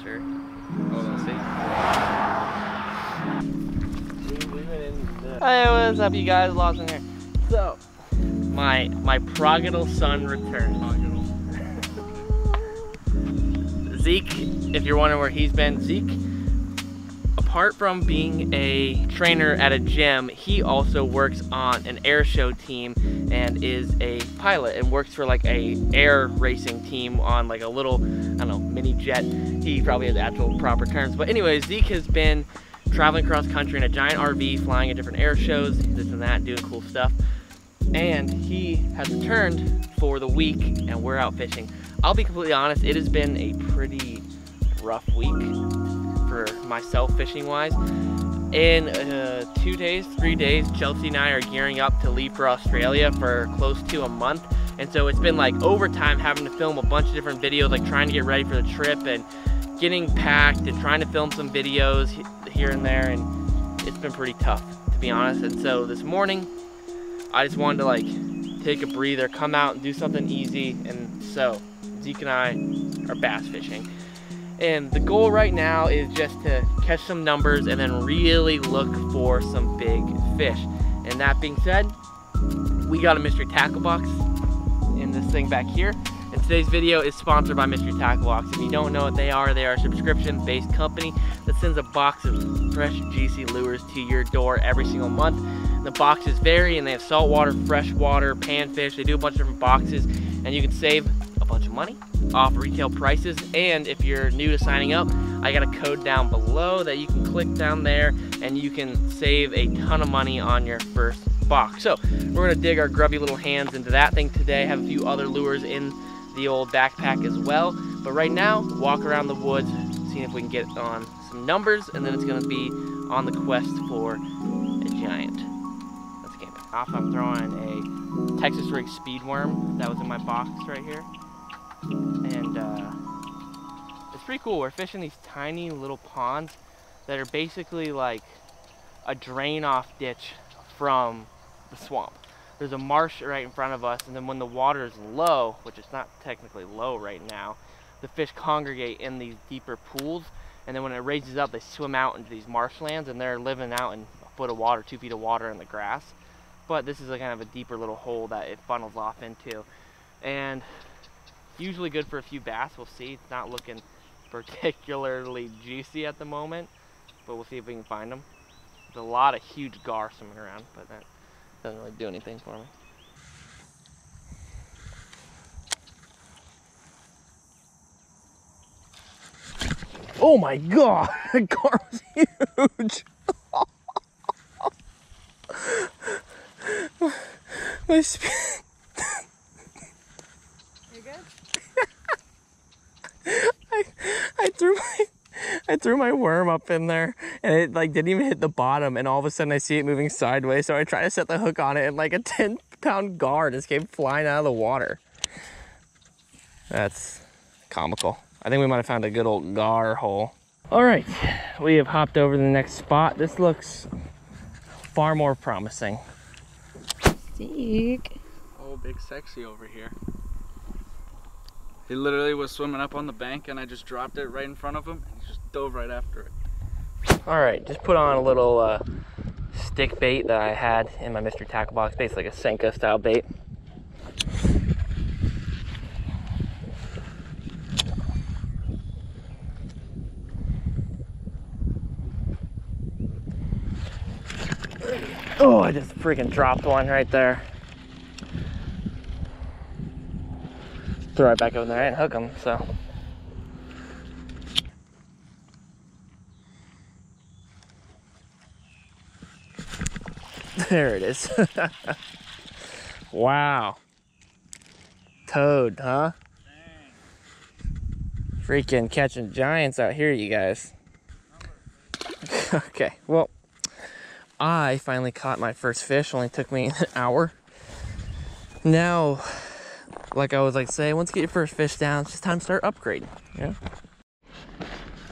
Sure. Hold on, see. Hey, what's up, you guys? Lawson here. So, my prodigal son returned. Zeke, if you're wondering where he's been, Zeke, apart from being a trainer at a gym, he also works on an air show team and is a pilot and works for like a air racing team on like a little, I don't know, mini jet. He probably has actual proper terms. But anyway, Zeke has been traveling across country in a giant RV, flying at different air shows, this and that, doing cool stuff. And he has returned for the week and we're out fishing. I'll be completely honest, it has been a pretty rough week for myself fishing wise. In 2 days, 3 days, Chelsea and I are gearing up to leave for Australia for close to a month. And so it's been like overtime having to film a bunch of different videos, like trying to get ready for the trip and getting packed and trying to film some videos here and there. And it's been pretty tough, to be honest. And so this morning, I just wanted to like take a breather, come out and do something easy. And so Zeke and I are bass fishing. And the goal right now is just to catch some numbers and then really look for some big fish. And that being said, we got a mystery tackle box in this thing back here. And today's video is sponsored by Mystery Tackle Box. If you don't know what they are a subscription-based company that sends a box of fresh, juicy lures to your door every single month. The boxes vary and they have saltwater, freshwater, panfish. They do a bunch of different boxes and you can save a bunch of money off retail prices. And if you're new to signing up, I got a code down below that you can click down there and you can save a ton of money on your first box. So we're gonna dig our grubby little hands into that thing today. Have a few other lures in the old backpack as well. But right now, walk around the woods, seeing if we can get on some numbers, and then it's gonna be on the quest for a giant. Let's get it off. I'm throwing a Texas rig speed worm that was in my box right here. And it's pretty cool. We're fishing these tiny little ponds that are basically like a drain off ditch from the swamp. There's a marsh right in front of us, and then when the water is low, which it's not technically low right now, the fish congregate in these deeper pools, and then when it raises up, they swim out into these marshlands, and they're living out in a foot of water, 2 feet of water in the grass. But this is a kind of a deeper little hole that it funnels off into. And usually good for a few bass. We'll see. It's not looking particularly juicy at the moment, but we'll see if we can find them. There's a lot of huge gar swimming around, but that doesn't really do anything for me. Oh my god, that gar was huge. My speed. You good? I threw my worm up in there and it like didn't even hit the bottom, and all of a sudden I see it moving sideways, so I try to set the hook on it and like a 10-pound gar just came flying out of the water. That's comical. I think we might have found a good old gar hole. All right, we have hopped over to the next spot. This looks far more promising. Zeke. Oh, big sexy over here. He literally was swimming up on the bank and I just dropped it right in front of him and he just dove right after it. All right, just put on a little stick bait that I had in my mystery tackle box, basically like a Senko style bait. Oh, I just freaking dropped one right there. Throw it back over there and hook them, so. There it is. Wow. Toad, huh? Dang. Freaking catching giants out here, you guys. Okay, well, I finally caught my first fish. Only took me an hour. Now, like I was like saying, once you get your first fish down, it's just time to start upgrading, you know?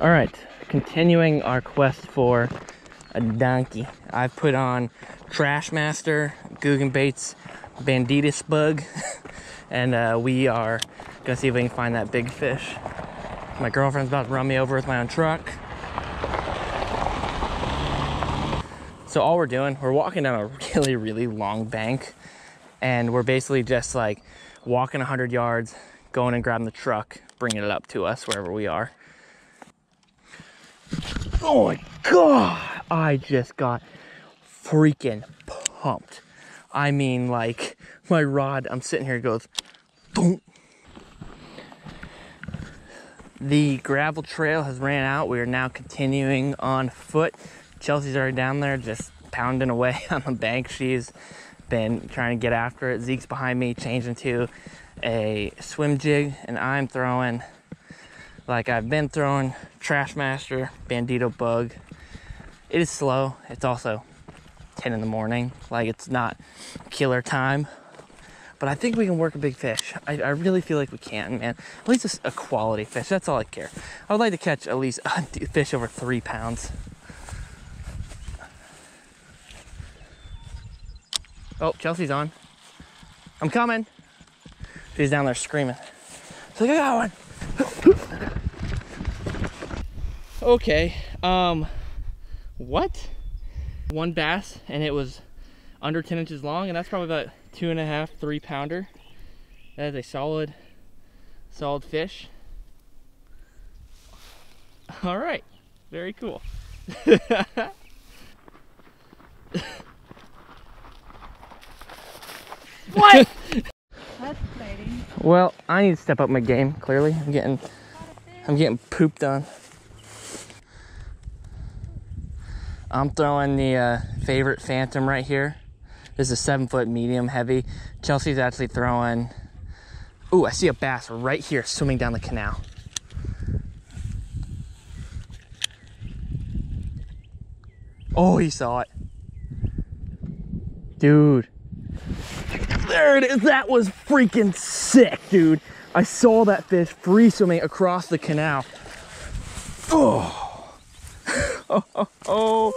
All right, continuing our quest for a donkey. I've put on Trashmaster, Googan Baits, Banditas Bug, and we are gonna see if we can find that big fish. My girlfriend's about to run me over with my own truck. So all we're doing, we're walking down a really, really long bank, and we're basically just like walking 100 yards, going and grabbing the truck, bringing it up to us wherever we are. Oh my God, I just got freaking pumped. I mean, like, my rod, I'm sitting here, it goes, boom. The gravel trail has ran out. We are now continuing on foot. Chelsea's already down there just pounding away on the bank. She's been trying to get after it. Zeke's behind me, changing to a swim jig, and I'm throwing, like I've been throwing, Trashmaster, Bandito Bug. It is slow. It's also 10 in the morning. Like, it's not killer time. But I think we can work a big fish. I really feel like we can, man. At least a quality fish. That's all I care. I would like to catch at least a fish over 3 pounds. Oh, Chelsea's on. I'm coming. She's down there screaming. She's like, I got one. Okay. What? One bass, and it was under 10 inches long, and that's probably about 2.5, 3 pounder. That is a solid fish. All right, very cool. What? That's exciting. Well, I need to step up my game. Clearly, I'm getting pooped on. I'm throwing the favorite Phantom right here. This is a 7-foot medium heavy. Chelsea's actually throwing. Ooh, I see a bass right here swimming down the canal. Oh, he saw it. Dude. There it is. That was freaking sick, dude. I saw that fish free swimming across the canal. Oh. Oh.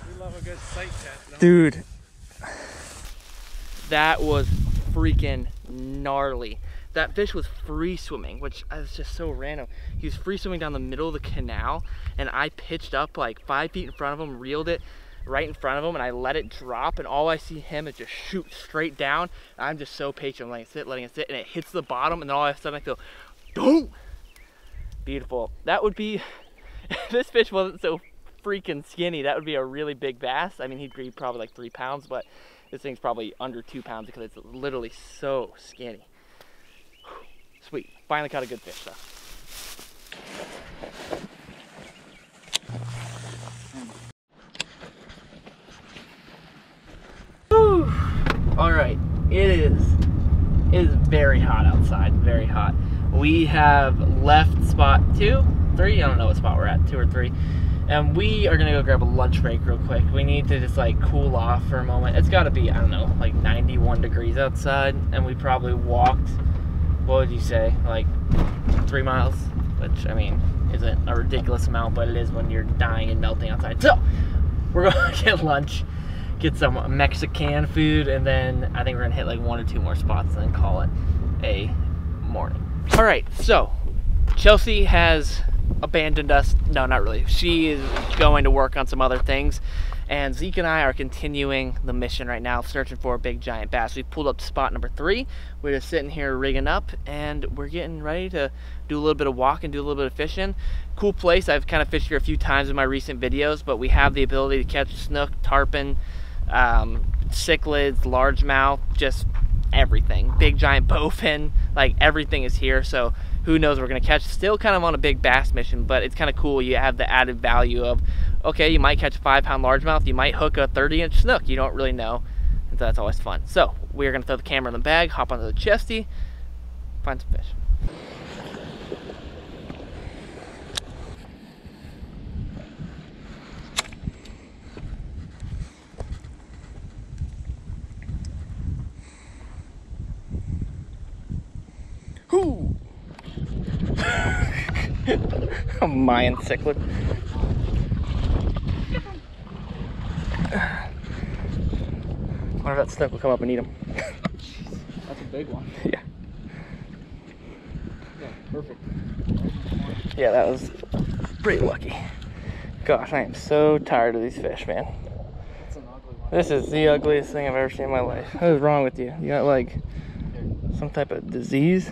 We love a good sight test. No? Dude. That was freaking gnarly. That fish was free swimming, which is just so random. He was free swimming down the middle of the canal, and I pitched up like 5 feet in front of him, reeled it right in front of him, and I let it drop, and all I see him is just shoot straight down. I'm just so patient, I'm letting it sit, and it hits the bottom, and then all of a sudden I feel, boom! Beautiful. That would be, if this fish wasn't so freaking skinny, that would be a really big bass. I mean, he'd be probably like 3 pounds, but this thing's probably under 2 pounds because it's literally so skinny. Sweet. Finally caught a good fish, though. All right, it is very hot outside, very hot. We have left spot 2, 3, I don't know what spot we're at, 2 or 3. And we are gonna go grab a lunch break real quick. We need to just like cool off for a moment. It's gotta be, I don't know, like 91 degrees outside. And we probably walked, what would you say, like 3 miles? Which, I mean, isn't a ridiculous amount, but it is when you're dying and melting outside. So, we're gonna get lunch, get some Mexican food, and then I think we're gonna hit like 1 or 2 more spots and then call it a morning. All right, so Chelsea has abandoned us. No, not really. She is going to work on some other things, and Zeke and I are continuing the mission right now, searching for a big giant bass. We pulled up to spot number 3. We're just sitting here rigging up, and we're getting ready to do a little bit of walking, do a little bit of fishing. Cool place. I've kind of fished here a few times in my recent videos, but we have the ability to catch snook, tarpon, cichlids, largemouth, just everything. Big giant bowfin, like everything is here. So who knows what we're gonna catch. Still kind of on a big bass mission, but it's kind of cool. You have the added value of, okay, you might catch a 5-pound largemouth, you might hook a 30-inch snook, you don't really know, and so that's always fun. So we're gonna throw the camera in the bag, hop onto the chesty, find some fish. Whoo! A Mayan cichlid. I wonder if that snook will come up and eat him. That's a big one. Yeah. Yeah, perfect. Yeah, that was pretty lucky. Gosh, I am so tired of these fish, man. That's an ugly one. This is the ugliest thing I've ever seen in my life. What is wrong with you? You got like some type of disease?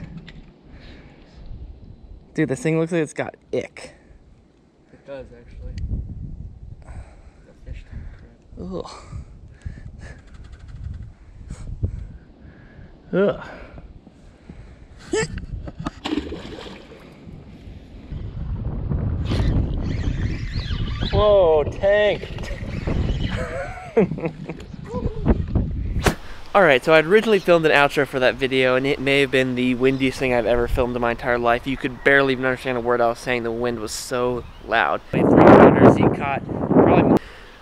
Dude, this thing looks like it's got ick. It does, actually. The fish tank crap. Ugh. Ugh. Whoa, tank. Alright, so I'd originally filmed an outro for that video, and it may have been the windiest thing I've ever filmed in my entire life. You could barely even understand a word I was saying. The wind was so loud. 300 Zeke caught probably.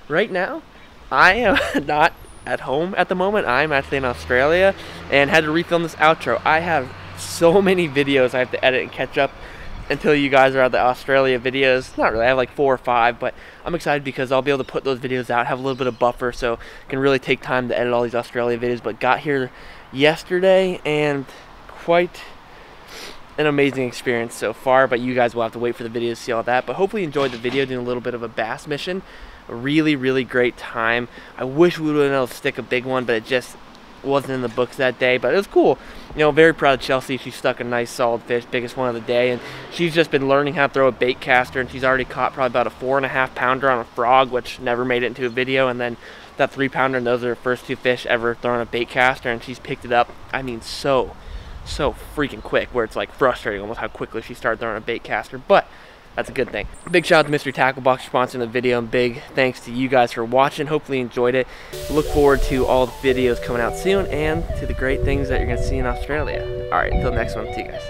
Right now, I am not at home at the moment. I'm actually in Australia and had to refilm this outro. I have so many videos I have to edit and catch up until you guys are at the Australia videos. Not really, I have like 4 or 5, but I'm excited because I'll be able to put those videos out, have a little bit of buffer, so I can really take time to edit all these Australia videos. But got here yesterday and quite an amazing experience so far, but you guys will have to wait for the video to see all that. But hopefully you enjoyed the video, doing a little bit of a bass mission. A really, really great time. I wish we would have been able to stick a big one, but it just wasn't in the books that day. But it was cool. You know, very proud of Chelsea. She stuck a nice solid fish, biggest one of the day, and she's just been learning how to throw a bait caster, and she's already caught probably about a 4.5 pounder on a frog, which never made it into a video, and then that 3 pounder, and those are her first 2 fish ever thrown a bait caster, and she's picked it up, I mean, so freaking quick, where it's like frustrating almost how quickly she started throwing a bait caster, but that's a good thing. Big shout out to Mystery Tackle Box for sponsoring the video, and big thanks to you guys for watching. Hopefully you enjoyed it. Look forward to all the videos coming out soon and to the great things that you're going to see in Australia. All right, until next one, see you guys.